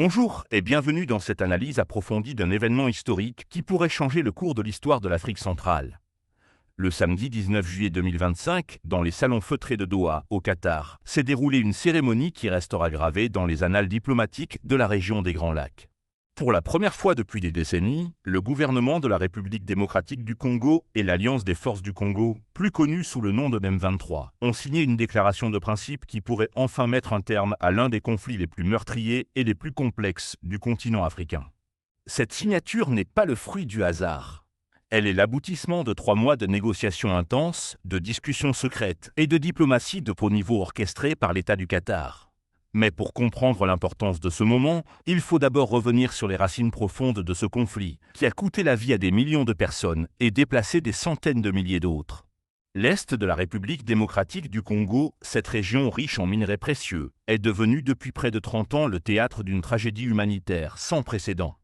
Bonjour et bienvenue dans cette analyse approfondie d'un événement historique qui pourrait changer le cours de l'histoire de l'Afrique centrale. Le samedi 19 juillet 2025, dans les salons feutrés de Doha, au Qatar, s'est déroulée une cérémonie qui restera gravée dans les annales diplomatiques de la région des Grands Lacs. Pour la première fois depuis des décennies, le gouvernement de la République démocratique du Congo et l'Alliance des forces du Congo, plus connue sous le nom de M23, ont signé une déclaration de principe qui pourrait enfin mettre un terme à l'un des conflits les plus meurtriers et les plus complexes du continent africain. Cette signature n'est pas le fruit du hasard. Elle est l'aboutissement de 3 mois de négociations intenses, de discussions secrètes et de diplomatie de haut niveau orchestrée par l'État du Qatar. Mais pour comprendre l'importance de ce moment, il faut d'abord revenir sur les racines profondes de ce conflit, qui a coûté la vie à des millions de personnes et déplacé des centaines de milliers d'autres. L'Est de la République démocratique du Congo, cette région riche en minerais précieux, est devenue depuis près de 30 ans le théâtre d'une tragédie humanitaire sans précédent.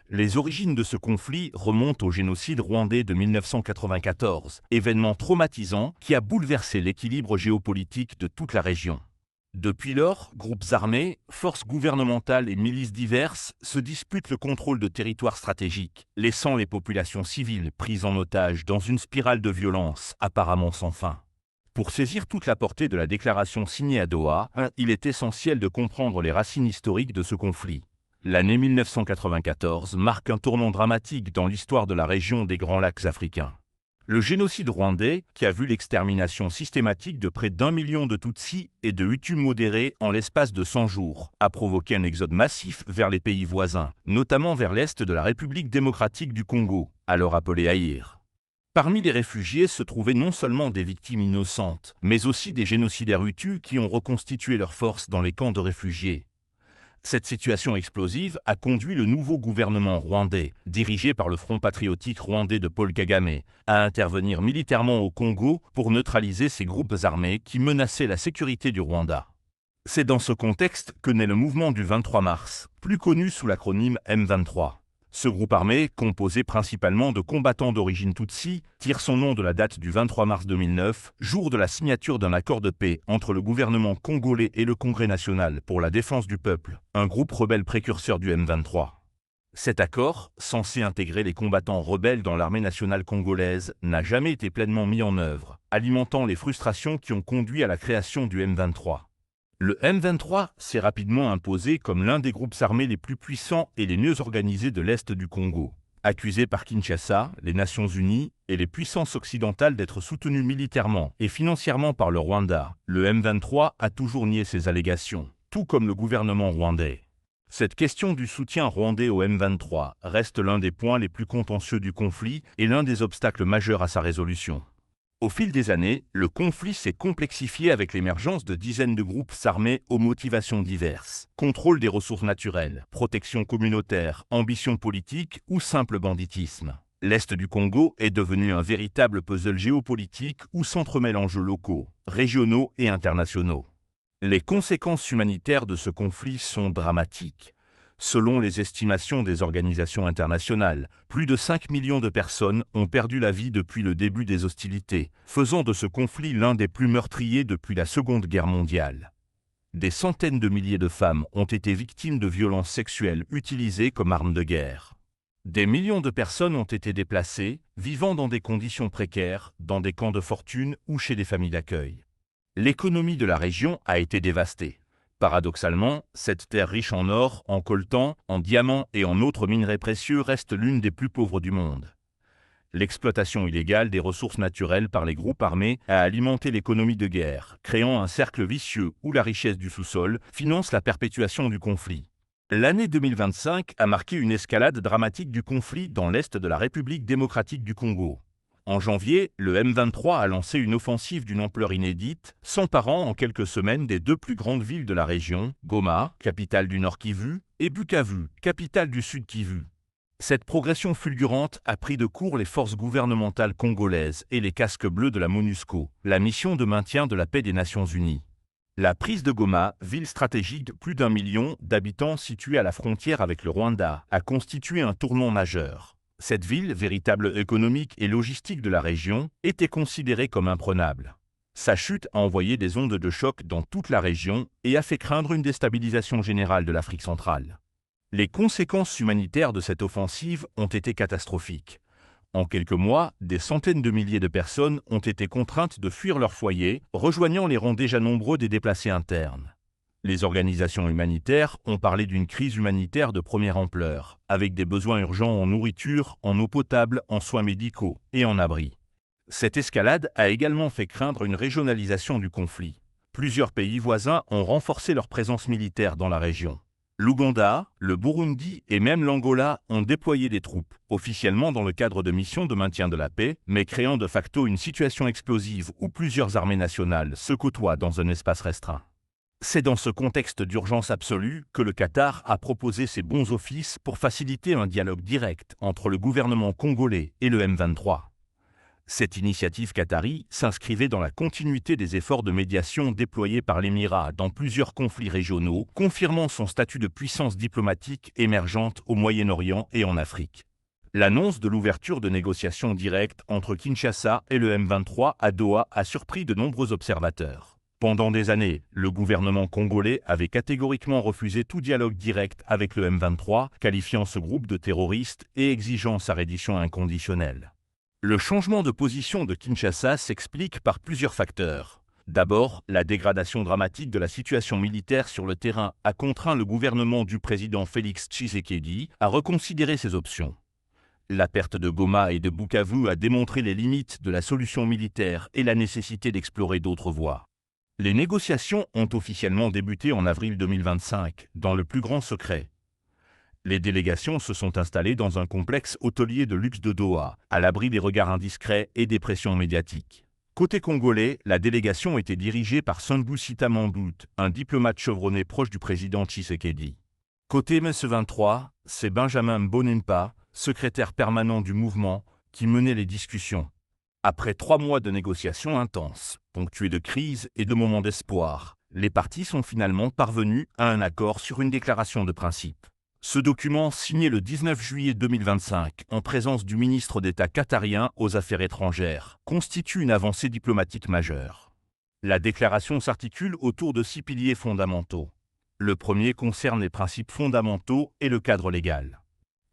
Les origines de ce conflit remontent au génocide rwandais de 1994, événement traumatisant qui a bouleversé l'équilibre géopolitique de toute la région. Depuis lors, groupes armés, forces gouvernementales et milices diverses se disputent le contrôle de territoires stratégiques, laissant les populations civiles prises en otage dans une spirale de violence apparemment sans fin. Pour saisir toute la portée de la déclaration signée à Doha, il est essentiel de comprendre les racines historiques de ce conflit. L'année 1994 marque un tournant dramatique dans l'histoire de la région des Grands Lacs africains. Le génocide rwandais, qui a vu l'extermination systématique de près d'1 million de Tutsis et de Hutus modérés en l'espace de 100 jours, a provoqué un exode massif vers les pays voisins, notamment vers l'est de la République démocratique du Congo, alors appelée Zaïre. Parmi les réfugiés se trouvaient non seulement des victimes innocentes, mais aussi des génocidaires Hutus qui ont reconstitué leurs forces dans les camps de réfugiés. Cette situation explosive a conduit le nouveau gouvernement rwandais, dirigé par le Front patriotique rwandais de Paul Kagame, à intervenir militairement au Congo pour neutraliser ces groupes armés qui menaçaient la sécurité du Rwanda. C'est dans ce contexte que naît le mouvement du 23 mars, plus connu sous l'acronyme M23. Ce groupe armé, composé principalement de combattants d'origine Tutsi, tire son nom de la date du 23 mars 2009, jour de la signature d'un accord de paix entre le gouvernement congolais et le Congrès national pour la défense du peuple, un groupe rebelle précurseur du M23. Cet accord, censé intégrer les combattants rebelles dans l'armée nationale congolaise, n'a jamais été pleinement mis en œuvre, alimentant les frustrations qui ont conduit à la création du M23. Le M23 s'est rapidement imposé comme l'un des groupes armés les plus puissants et les mieux organisés de l'Est du Congo. Accusé par Kinshasa, les Nations Unies et les puissances occidentales d'être soutenu militairement et financièrement par le Rwanda, le M23 a toujours nié ces allégations, tout comme le gouvernement rwandais. Cette question du soutien rwandais au M23 reste l'un des points les plus contentieux du conflit et l'un des obstacles majeurs à sa résolution. Au fil des années, le conflit s'est complexifié avec l'émergence de dizaines de groupes armés aux motivations diverses. Contrôle des ressources naturelles, protection communautaire, ambition politique ou simple banditisme. L'Est du Congo est devenu un véritable puzzle géopolitique où s'entremêlent enjeux locaux, régionaux et internationaux. Les conséquences humanitaires de ce conflit sont dramatiques. Selon les estimations des organisations internationales, plus de 5 millions de personnes ont perdu la vie depuis le début des hostilités, faisant de ce conflit l'un des plus meurtriers depuis la Seconde Guerre mondiale. Des centaines de milliers de femmes ont été victimes de violences sexuelles utilisées comme armes de guerre. Des millions de personnes ont été déplacées, vivant dans des conditions précaires, dans des camps de fortune ou chez des familles d'accueil. L'économie de la région a été dévastée. Paradoxalement, cette terre riche en or, en coltan, en diamants et en autres minerais précieux reste l'une des plus pauvres du monde. L'exploitation illégale des ressources naturelles par les groupes armés a alimenté l'économie de guerre, créant un cercle vicieux où la richesse du sous-sol finance la perpétuation du conflit. L'année 2025 a marqué une escalade dramatique du conflit dans l'est de la République démocratique du Congo. En janvier, le M23 a lancé une offensive d'une ampleur inédite, s'emparant en quelques semaines des 2 plus grandes villes de la région, Goma, capitale du Nord Kivu, et Bukavu, capitale du Sud Kivu. Cette progression fulgurante a pris de court les forces gouvernementales congolaises et les casques bleus de la MONUSCO, la mission de maintien de la paix des Nations Unies. La prise de Goma, ville stratégique de plus d'1 million d'habitants située à la frontière avec le Rwanda, a constitué un tournant majeur. Cette ville, véritable économique et logistique de la région, était considérée comme imprenable. Sa chute a envoyé des ondes de choc dans toute la région et a fait craindre une déstabilisation générale de l'Afrique centrale. Les conséquences humanitaires de cette offensive ont été catastrophiques. En quelques mois, des centaines de milliers de personnes ont été contraintes de fuir leur foyer, rejoignant les rangs déjà nombreux des déplacés internes. Les organisations humanitaires ont parlé d'une crise humanitaire de première ampleur, avec des besoins urgents en nourriture, en eau potable, en soins médicaux et en abris. Cette escalade a également fait craindre une régionalisation du conflit. Plusieurs pays voisins ont renforcé leur présence militaire dans la région. L'Ouganda, le Burundi et même l'Angola ont déployé des troupes, officiellement dans le cadre de missions de maintien de la paix, mais créant de facto une situation explosive où plusieurs armées nationales se côtoient dans un espace restreint. C'est dans ce contexte d'urgence absolue que le Qatar a proposé ses bons offices pour faciliter un dialogue direct entre le gouvernement congolais et le M23. Cette initiative qatari s'inscrivait dans la continuité des efforts de médiation déployés par l'Émirat dans plusieurs conflits régionaux, confirmant son statut de puissance diplomatique émergente au Moyen-Orient et en Afrique. L'annonce de l'ouverture de négociations directes entre Kinshasa et le M23 à Doha a surpris de nombreux observateurs. Pendant des années, le gouvernement congolais avait catégoriquement refusé tout dialogue direct avec le M23, qualifiant ce groupe de terroriste et exigeant sa reddition inconditionnelle. Le changement de position de Kinshasa s'explique par plusieurs facteurs. D'abord, la dégradation dramatique de la situation militaire sur le terrain a contraint le gouvernement du président Félix Tshisekedi à reconsidérer ses options. La perte de Goma et de Bukavu a démontré les limites de la solution militaire et la nécessité d'explorer d'autres voies. Les négociations ont officiellement débuté en avril 2025, dans le plus grand secret. Les délégations se sont installées dans un complexe hôtelier de luxe de Doha, à l'abri des regards indiscrets et des pressions médiatiques. Côté congolais, la délégation était dirigée par Sambou Sita Mambout, un diplomate chevronné proche du président Tshisekedi. Côté MS-23, c'est Benjamin Mbonempa, secrétaire permanent du mouvement, qui menait les discussions. Après 3 mois de négociations intenses, ponctuées de crises et de moments d'espoir, les parties sont finalement parvenues à un accord sur une déclaration de principe. Ce document, signé le 19 juillet 2025, en présence du ministre d'État qatarien aux Affaires étrangères, constitue une avancée diplomatique majeure. La déclaration s'articule autour de 6 piliers fondamentaux. Le premier concerne les principes fondamentaux et le cadre légal.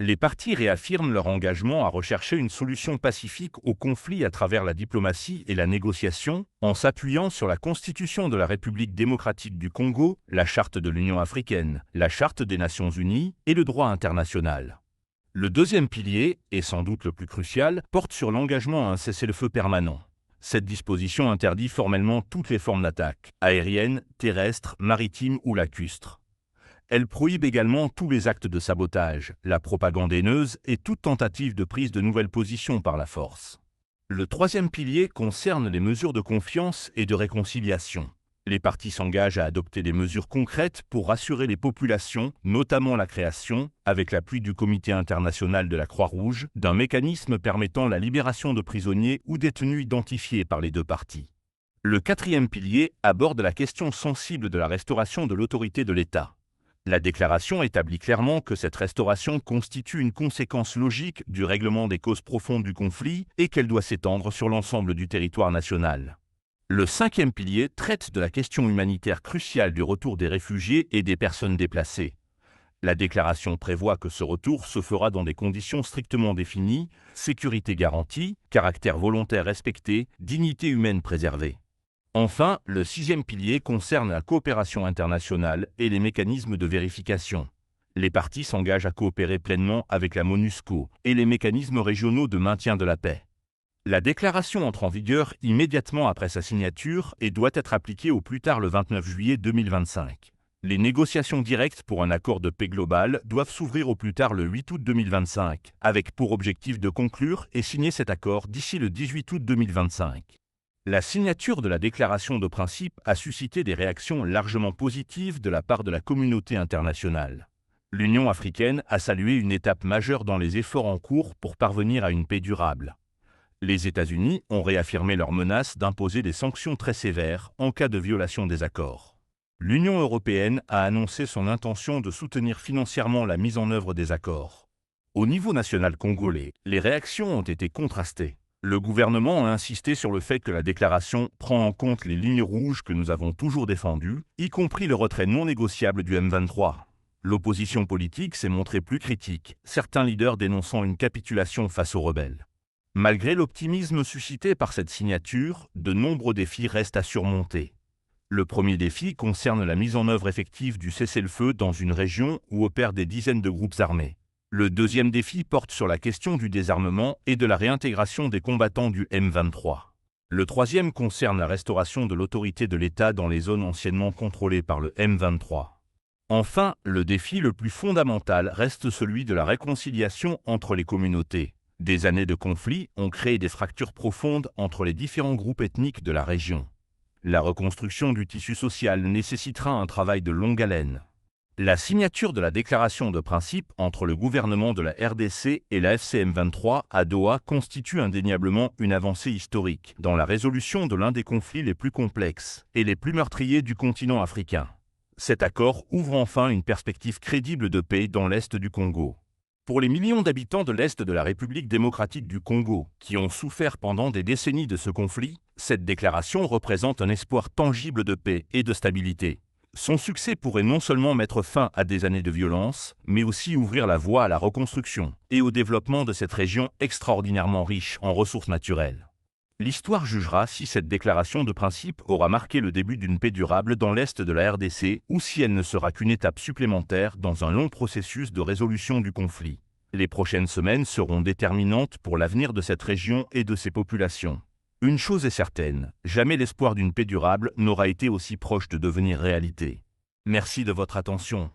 Les parties réaffirment leur engagement à rechercher une solution pacifique au conflit à travers la diplomatie et la négociation, en s'appuyant sur la Constitution de la République démocratique du Congo, la Charte de l'Union africaine, la Charte des Nations unies et le droit international. Le deuxième pilier, et sans doute le plus crucial, porte sur l'engagement à un cessez-le-feu permanent. Cette disposition interdit formellement toutes les formes d'attaque, aériennes, terrestres, maritimes ou lacustres. Elle prohibe également tous les actes de sabotage, la propagande haineuse et toute tentative de prise de nouvelles positions par la force. Le troisième pilier concerne les mesures de confiance et de réconciliation. Les parties s'engagent à adopter des mesures concrètes pour rassurer les populations, notamment la création, avec l'appui du Comité international de la Croix-Rouge, d'un mécanisme permettant la libération de prisonniers ou détenus identifiés par les deux parties. Le quatrième pilier aborde la question sensible de la restauration de l'autorité de l'État. La déclaration établit clairement que cette restauration constitue une conséquence logique du règlement des causes profondes du conflit et qu'elle doit s'étendre sur l'ensemble du territoire national. Le cinquième pilier traite de la question humanitaire cruciale du retour des réfugiés et des personnes déplacées. La déclaration prévoit que ce retour se fera dans des conditions strictement définies, sécurité garantie, caractère volontaire respecté, dignité humaine préservée. Enfin, le sixième pilier concerne la coopération internationale et les mécanismes de vérification. Les parties s'engagent à coopérer pleinement avec la MONUSCO et les mécanismes régionaux de maintien de la paix. La déclaration entre en vigueur immédiatement après sa signature et doit être appliquée au plus tard le 29 juillet 2025. Les négociations directes pour un accord de paix global doivent s'ouvrir au plus tard le 8 août 2025, avec pour objectif de conclure et signer cet accord d'ici le 18 août 2025. La signature de la déclaration de principe a suscité des réactions largement positives de la part de la communauté internationale. L'Union africaine a salué une étape majeure dans les efforts en cours pour parvenir à une paix durable. Les États-Unis ont réaffirmé leur menace d'imposer des sanctions très sévères en cas de violation des accords. L'Union européenne a annoncé son intention de soutenir financièrement la mise en œuvre des accords. Au niveau national congolais, les réactions ont été contrastées. Le gouvernement a insisté sur le fait que la déclaration prend en compte les lignes rouges que nous avons toujours défendues, y compris le retrait non négociable du M23. L'opposition politique s'est montrée plus critique, certains leaders dénonçant une capitulation face aux rebelles. Malgré l'optimisme suscité par cette signature, de nombreux défis restent à surmonter. Le premier défi concerne la mise en œuvre effective du cessez-le-feu dans une région où opèrent des dizaines de groupes armés. Le deuxième défi porte sur la question du désarmement et de la réintégration des combattants du M23. Le troisième concerne la restauration de l'autorité de l'État dans les zones anciennement contrôlées par le M23. Enfin, le défi le plus fondamental reste celui de la réconciliation entre les communautés. Des années de conflits ont créé des fractures profondes entre les différents groupes ethniques de la région. La reconstruction du tissu social nécessitera un travail de longue haleine. La signature de la déclaration de principe entre le gouvernement de la RDC et la FCM23 à Doha constitue indéniablement une avancée historique dans la résolution de l'un des conflits les plus complexes et les plus meurtriers du continent africain. Cet accord ouvre enfin une perspective crédible de paix dans l'est du Congo. Pour les millions d'habitants de l'est de la République démocratique du Congo, qui ont souffert pendant des décennies de ce conflit, cette déclaration représente un espoir tangible de paix et de stabilité. Son succès pourrait non seulement mettre fin à des années de violence, mais aussi ouvrir la voie à la reconstruction et au développement de cette région extraordinairement riche en ressources naturelles. L'histoire jugera si cette déclaration de principe aura marqué le début d'une paix durable dans l'est de la RDC ou si elle ne sera qu'une étape supplémentaire dans un long processus de résolution du conflit. Les prochaines semaines seront déterminantes pour l'avenir de cette région et de ses populations. Une chose est certaine, jamais l'espoir d'une paix durable n'aura été aussi proche de devenir réalité. Merci de votre attention.